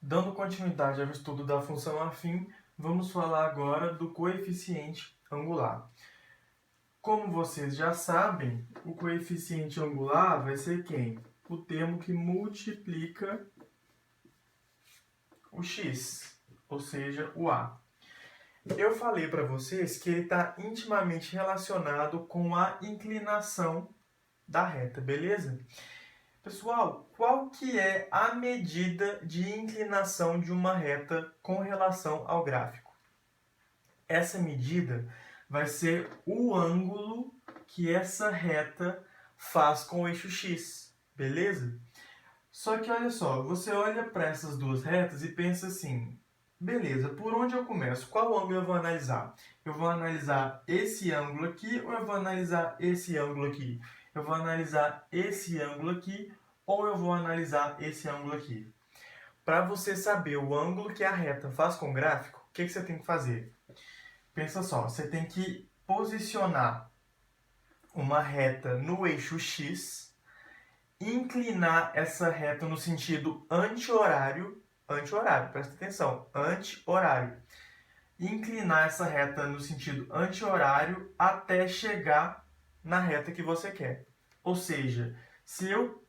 Dando continuidade ao estudo da função afim, vamos falar agora do coeficiente angular. Como vocês já sabem, o coeficiente angular vai ser quem? O termo que multiplica o x, ou seja, o a. Eu falei para vocês que ele está intimamente relacionado com a inclinação da reta, beleza? Pessoal, qual que é a medida de inclinação de uma reta com relação ao gráfico? Essa medida vai ser o ângulo que essa reta faz com o eixo x, beleza? Só que olha só, você olha para essas duas retas e pensa assim, beleza, por onde eu começo? Qual ângulo eu vou analisar? Eu vou analisar esse ângulo aqui ou eu vou analisar esse ângulo aqui? Eu vou analisar esse ângulo aqui ou eu vou analisar esse ângulo aqui? Para você saber o ângulo que a reta faz com o gráfico, o que você tem que fazer? Pensa só, você tem que posicionar uma reta no eixo x, inclinar essa reta no sentido anti-horário, presta atenção, anti-horário. Inclinar essa reta no sentido anti-horário até chegar na reta que você quer. Ou seja, se eu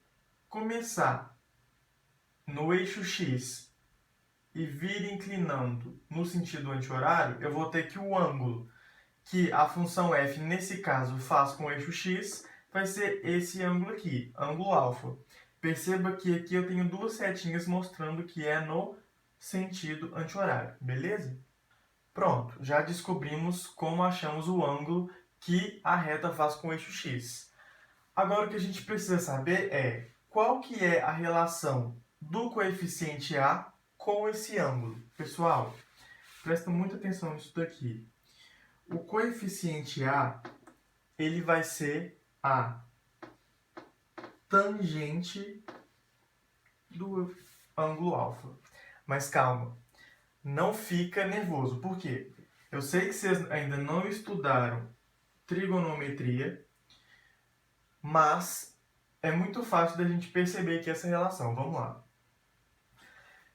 começar no eixo x e vir inclinando no sentido anti-horário, eu vou ter que o ângulo que a função f, nesse caso, faz com o eixo x, vai ser esse ângulo aqui, ângulo alfa. Perceba que aqui eu tenho duas setinhas mostrando que é no sentido anti-horário, beleza? Pronto, já descobrimos como achamos o ângulo que a reta faz com o eixo x. Agora o que a gente precisa saber é qual que é a relação do coeficiente a com esse ângulo. Pessoal, presta muita atenção nisso daqui. O coeficiente a, ele vai ser a tangente do ângulo alfa. Mas calma, não fica nervoso. Por quê? Eu sei que vocês ainda não estudaram trigonometria, mas é muito fácil da gente perceber aqui essa relação. Vamos lá.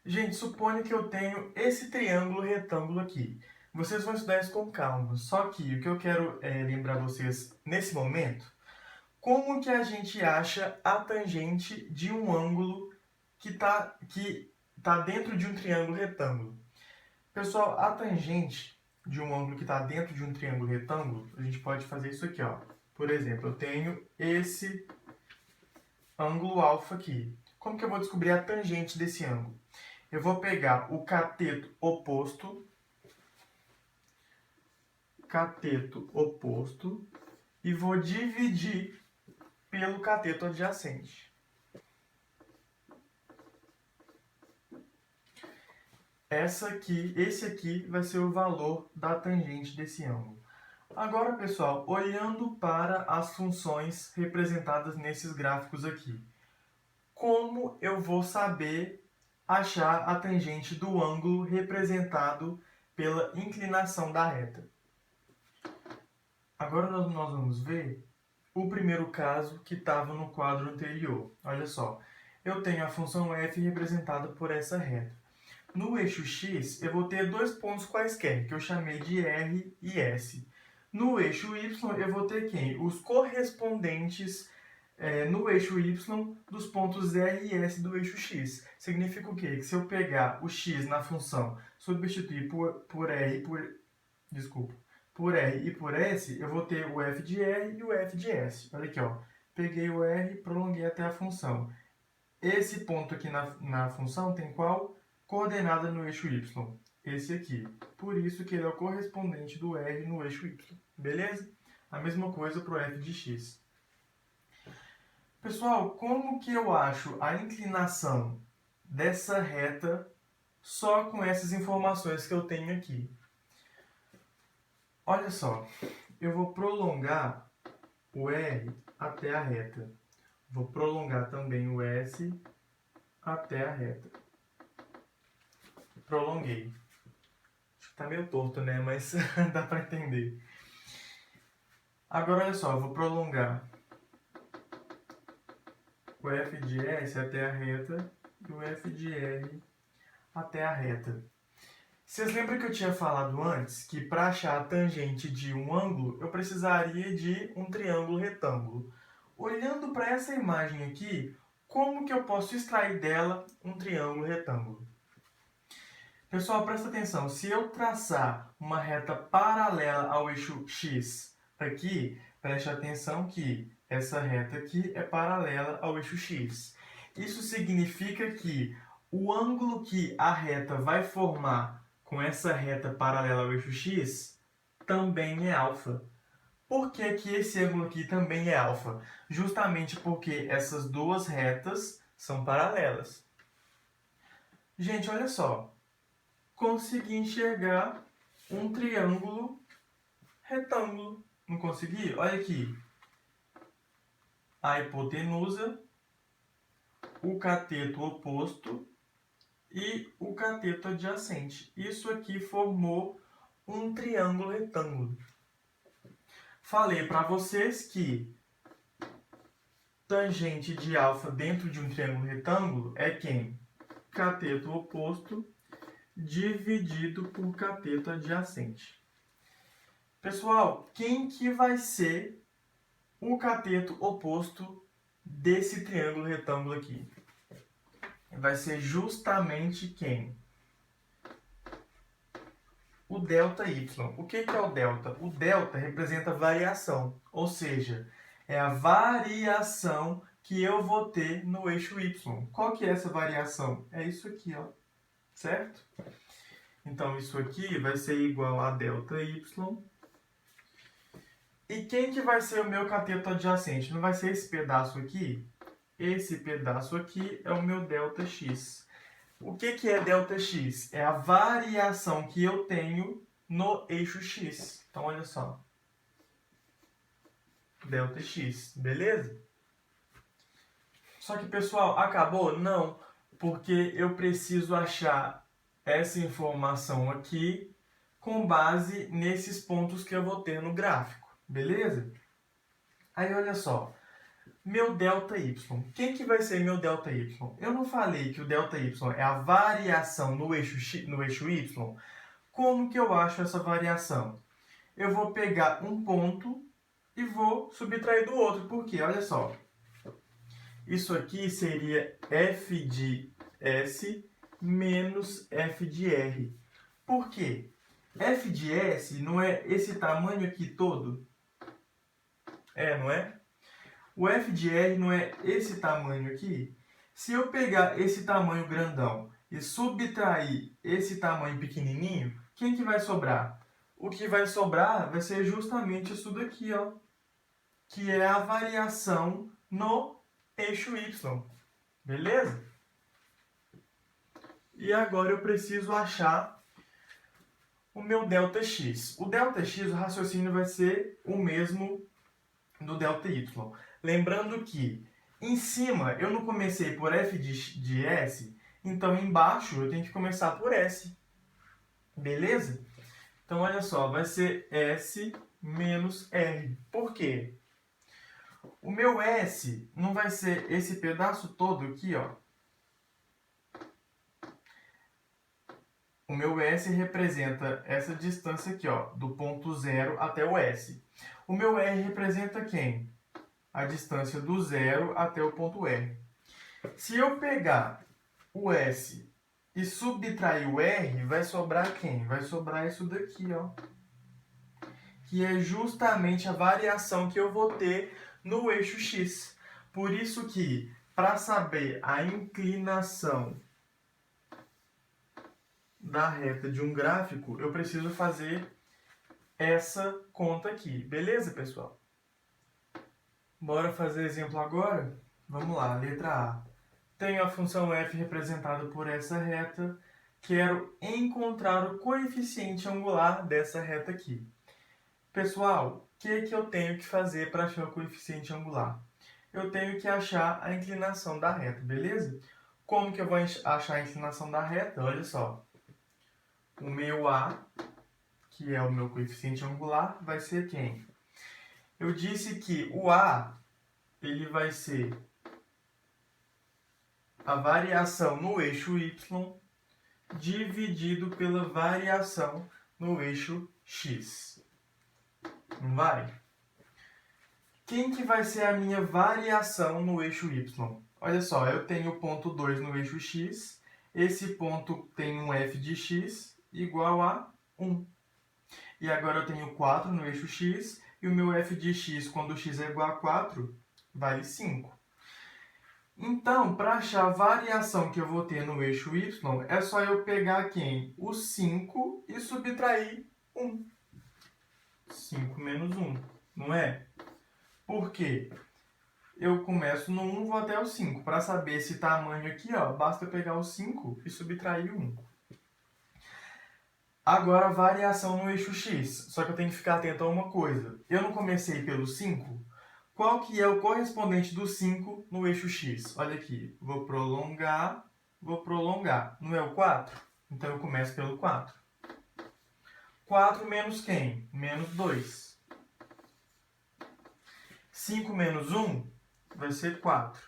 Gente, suponha que eu tenho esse triângulo retângulo aqui. Vocês vão estudar isso com calma. Só que o que eu quero lembrar vocês nesse momento, como que a gente acha a tangente de um ângulo que tá dentro de um triângulo retângulo? Pessoal, a tangente de um ângulo que está dentro de um triângulo retângulo, a gente pode fazer isso aqui, ó. Por exemplo, eu tenho esse ângulo alfa aqui. Como que eu vou descobrir a tangente desse ângulo? Eu vou pegar o cateto oposto e vou dividir pelo cateto adjacente. Esse aqui vai ser o valor da tangente desse ângulo. Agora, pessoal, olhando para as funções representadas nesses gráficos aqui, como eu vou saber achar a tangente do ângulo representado pela inclinação da reta? Agora nós vamos ver o primeiro caso que estava no quadro anterior. Olha só, eu tenho a função f representada por essa reta. No eixo x, eu vou ter dois pontos quaisquer, que eu chamei de R e S. No eixo y, eu vou ter quem? Os correspondentes no eixo y dos pontos R e S do eixo x. Significa o quê? Que se eu pegar o x na função, substituir por R e por S, eu vou ter o f de R e o f de S. Olha aqui, ó. Peguei o R e prolonguei até a função. Esse ponto aqui na função tem qual coordenada no eixo y? Esse aqui. Por isso que ele é o correspondente do R no eixo y. Beleza? A mesma coisa para o f de x. Pessoal, como que eu acho a inclinação dessa reta só com essas informações que eu tenho aqui? Olha só, eu vou prolongar o R até a reta. Vou prolongar também o S até a reta. Prolonguei. Acho que tá meio torto, né? Mas dá para entender. Agora, olha só, eu vou prolongar o f de S até a reta e o f de R até a reta. Vocês lembram que eu tinha falado antes que para achar a tangente de um ângulo, eu precisaria de um triângulo retângulo. Olhando para essa imagem aqui, como que eu posso extrair dela um triângulo retângulo? Pessoal, presta atenção. Se eu traçar uma reta paralela ao eixo X aqui, preste atenção que essa reta aqui é paralela ao eixo X. Isso significa que o ângulo que a reta vai formar com essa reta paralela ao eixo X também é alfa. Por que que esse ângulo aqui também é alfa? Justamente porque essas duas retas são paralelas. Gente, olha só. Consegui enxergar um triângulo retângulo. Não consegui? Olha aqui. A hipotenusa, o cateto oposto e o cateto adjacente. Isso aqui formou um triângulo retângulo. Falei para vocês que tangente de alfa dentro de um triângulo retângulo é quem? Cateto oposto dividido por cateto adjacente. Pessoal, quem que vai ser o cateto oposto desse triângulo retângulo aqui? Vai ser justamente quem? O delta y. O que é o delta? O delta representa variação, ou seja, é a variação que eu vou ter no eixo y. Qual que é essa variação? É isso aqui, ó. Certo? Então, isso aqui vai ser igual a delta y. E quem que vai ser o meu cateto adjacente? Não vai ser esse pedaço aqui? Esse pedaço aqui é o meu delta x. O que que é delta x? É a variação que eu tenho no eixo x. Então, olha só. Delta x, beleza? Só que, pessoal, acabou? Não, porque eu preciso achar essa informação aqui com base nesses pontos que eu vou ter no gráfico. Beleza? Aí, olha só. Meu delta y. Quem que vai ser meu delta y? Eu não falei que o delta y é a variação no eixo y? Como que eu acho essa variação? Eu vou pegar um ponto e vou subtrair do outro. Por quê? Olha só. Isso aqui seria f de S menos f de R. Por quê? F de S não é esse tamanho aqui todo? Não é? O f de R não é esse tamanho aqui? Se eu pegar esse tamanho grandão e subtrair esse tamanho pequenininho, quem que vai sobrar? O que vai sobrar vai ser justamente isso daqui, ó, que é a variação no eixo y. Beleza? E agora eu preciso achar o meu delta x. O delta x, o raciocínio vai ser o mesmo do delta y. Lembrando que em cima eu não comecei por f de S, então embaixo eu tenho que começar por S. Beleza? Então olha só, vai ser S menos R. Por quê? O meu S não vai ser esse pedaço todo aqui, ó. O meu S representa essa distância aqui, ó, do ponto 0 até o S. O meu R representa quem? A distância do 0 até o ponto R. Se eu pegar o S e subtrair o R, vai sobrar quem? Vai sobrar isso daqui, ó. Que é justamente a variação que eu vou ter no eixo X. Por isso que, para saber a inclinação da reta de um gráfico, eu preciso fazer essa conta aqui. Beleza, pessoal? Bora fazer exemplo agora? Vamos lá, letra A. Tenho a função f representada por essa reta. Quero encontrar o coeficiente angular dessa reta aqui. Pessoal, o que eu tenho que fazer para achar o coeficiente angular? Eu tenho que achar a inclinação da reta, beleza? Como que eu vou achar a inclinação da reta? Olha só. O meu A, que é o meu coeficiente angular, vai ser quem? Eu disse que o A, ele vai ser a variação no eixo Y dividido pela variação no eixo x. Não vai? Quem que vai ser a minha variação no eixo y? Olha só, eu tenho o ponto 2 no eixo x, esse ponto tem um f de x igual a 1. E agora eu tenho 4 no eixo x, e o meu f de x, quando x é igual a 4, vale 5. Então, para achar a variação que eu vou ter no eixo y, é só eu pegar quem? O 5 e subtrair 1. 5 menos 1, não é? Por quê? Eu começo no 1 e vou até o 5. Para saber esse tamanho aqui, ó, basta pegar o 5 e subtrair 1. Agora, variação no eixo x. Só que eu tenho que ficar atento a uma coisa. Eu não comecei pelo 5? Qual que é o correspondente do 5 no eixo x? Olha aqui. Vou prolongar. Não é o 4? Então, eu começo pelo 4. 4 menos quem? Menos 2. 5 menos 1 vai ser 4.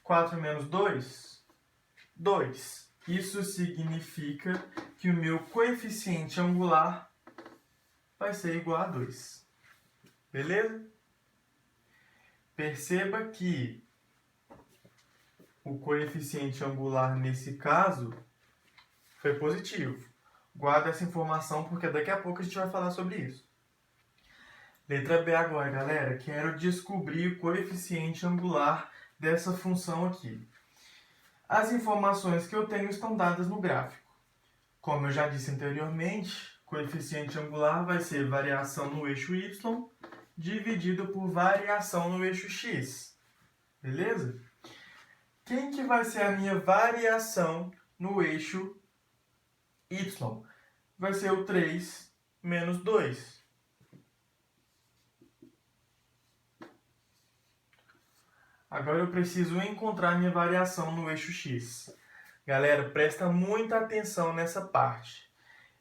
4 menos 2? 2. Isso significa que o meu coeficiente angular vai ser igual a 2. Beleza? Perceba que o coeficiente angular nesse caso foi positivo. Guarda essa informação porque daqui a pouco a gente vai falar sobre isso. Letra B agora, galera. Quero descobrir o coeficiente angular dessa função aqui. As informações que eu tenho estão dadas no gráfico. Como eu já disse anteriormente, coeficiente angular vai ser variação no eixo y dividido por variação no eixo x. Beleza? Quem que vai ser a minha variação no eixo y? Vai ser o 3 menos 2. Agora eu preciso encontrar minha variação no eixo x. Galera, presta muita atenção nessa parte.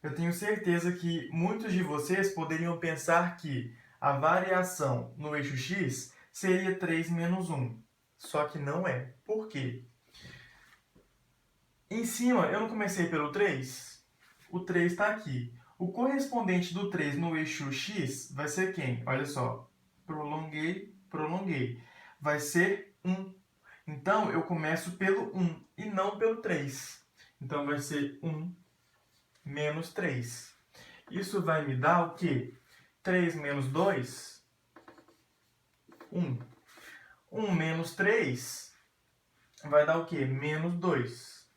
Eu tenho certeza que muitos de vocês poderiam pensar que a variação no eixo x seria 3 menos 1. Só que não é. Por quê? Em cima, eu não comecei pelo 3? O 3 está aqui. O correspondente do 3 no eixo x vai ser quem? Olha só. Prolonguei. Vai ser 1. Então, eu começo pelo 1 e não pelo 3. Então, vai ser 1 menos 3. Isso vai me dar o quê? 3 menos 2, 1. 1 menos 3 vai dar o quê? Menos 2.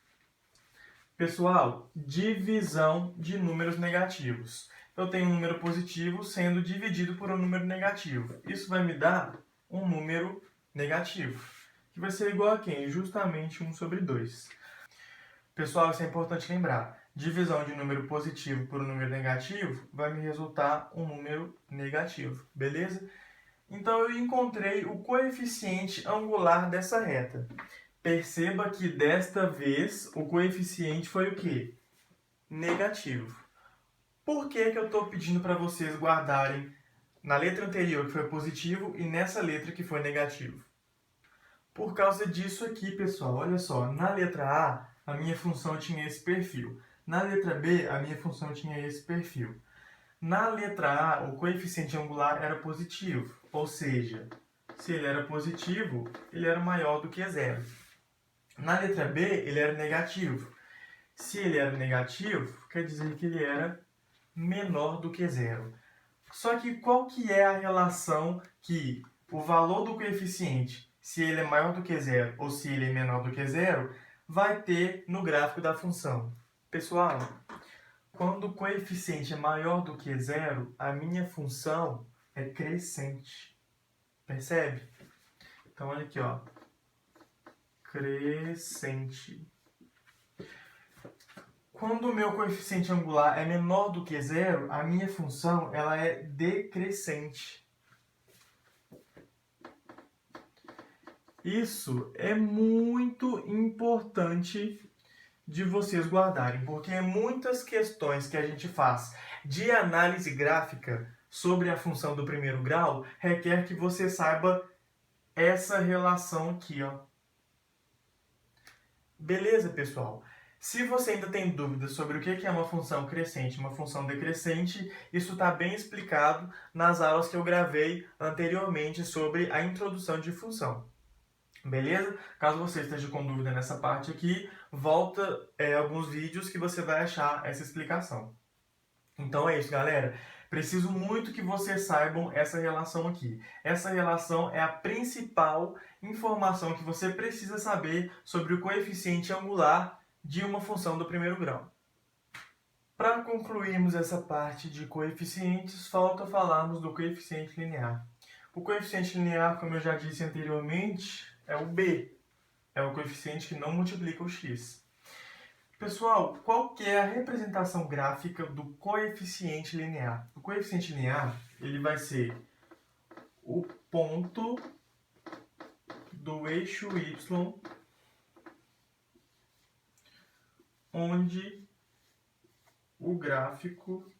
Pessoal, divisão de números negativos. Eu tenho um número positivo sendo dividido por um número negativo. Isso vai me dar um número negativo, que vai ser igual a quem? Justamente 1 sobre 2. Pessoal, isso é importante lembrar. Divisão de número positivo por um número negativo vai me resultar um número negativo, beleza? Então, eu encontrei o coeficiente angular dessa reta. Perceba que desta vez o coeficiente foi o quê? Negativo. Por que que eu estou pedindo para vocês guardarem na letra anterior que foi positivo e nessa letra que foi negativo? Por causa disso aqui, pessoal. Olha só, na letra A minha função tinha esse perfil. Na letra B, a minha função tinha esse perfil. Na letra A, o coeficiente angular era positivo, ou seja, se ele era positivo, ele era maior do que zero. Na letra B, ele era negativo. Se ele era negativo, quer dizer que ele era menor do que zero. Só que qual que é a relação que o valor do coeficiente, se ele é maior do que zero ou se ele é menor do que zero, vai ter no gráfico da função? Pessoal, quando o coeficiente é maior do que zero, a minha função é crescente. Percebe? Então, olha aqui, ó. Crescente. Quando o meu coeficiente angular é menor do que zero, a minha função ela é decrescente. Isso é muito importante de vocês guardarem, porque muitas questões que a gente faz de análise gráfica sobre a função do primeiro grau requer que você saiba essa relação aqui, ó. Beleza, pessoal? Se você ainda tem dúvidas sobre o que é uma função crescente e uma função decrescente, isso está bem explicado nas aulas que eu gravei anteriormente sobre a introdução de função. Beleza? Caso você esteja com dúvida nessa parte aqui, volta alguns vídeos que você vai achar essa explicação. Então é isso, galera. Preciso muito que vocês saibam essa relação aqui. Essa relação é a principal informação que você precisa saber sobre o coeficiente angular de uma função do primeiro grau. Para concluirmos essa parte de coeficientes, falta falarmos do coeficiente linear. O coeficiente linear, como eu já disse anteriormente, é o b. É o coeficiente que não multiplica o x. Pessoal, qual que é a representação gráfica do coeficiente linear? O coeficiente linear, ele vai ser o ponto do eixo y onde o gráfico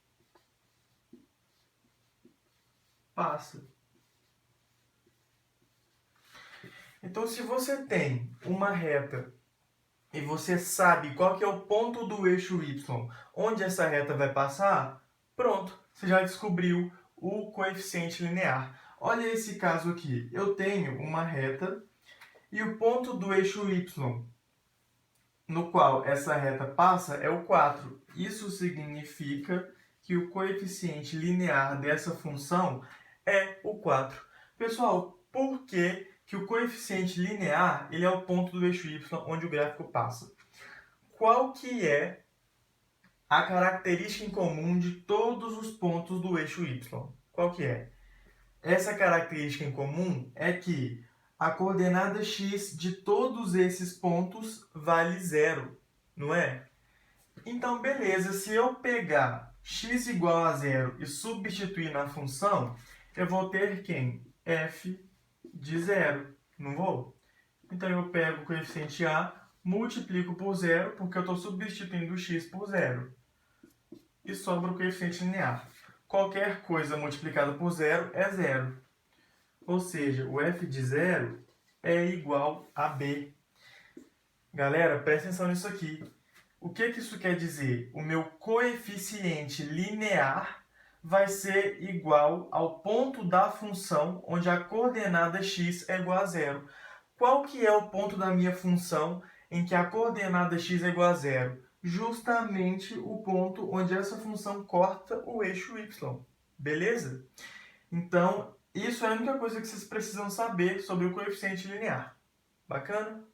passa. Então, se você tem uma reta e você sabe qual que é o ponto do eixo y onde essa reta vai passar, pronto, você já descobriu o coeficiente linear. Olha esse caso aqui. Eu tenho uma reta e o ponto do eixo y no qual essa reta passa é o 4. Isso significa que o coeficiente linear dessa função é o 4. Pessoal, por que o coeficiente linear ele é o ponto do eixo y onde o gráfico passa? Qual que é a característica em comum de todos os pontos do eixo y? Qual que é? Essa característica em comum é que a coordenada x de todos esses pontos vale 0, não é? Então, beleza, se eu pegar x igual a 0 e substituir na função, eu vou ter quem? F de 0, não vou? Então, eu pego o coeficiente a, multiplico por 0, porque eu estou substituindo o x por 0. E sobra o coeficiente linear. Qualquer coisa multiplicada por 0 é 0. Ou seja, o f de 0 é igual a b. Galera, presta atenção nisso aqui. O que isso quer dizer? O meu coeficiente linear vai ser igual ao ponto da função onde a coordenada x é igual a 0. Qual que é o ponto da minha função em que a coordenada x é igual a 0? Justamente o ponto onde essa função corta o eixo y. Beleza? Então, isso é a única coisa que vocês precisam saber sobre o coeficiente linear. Bacana?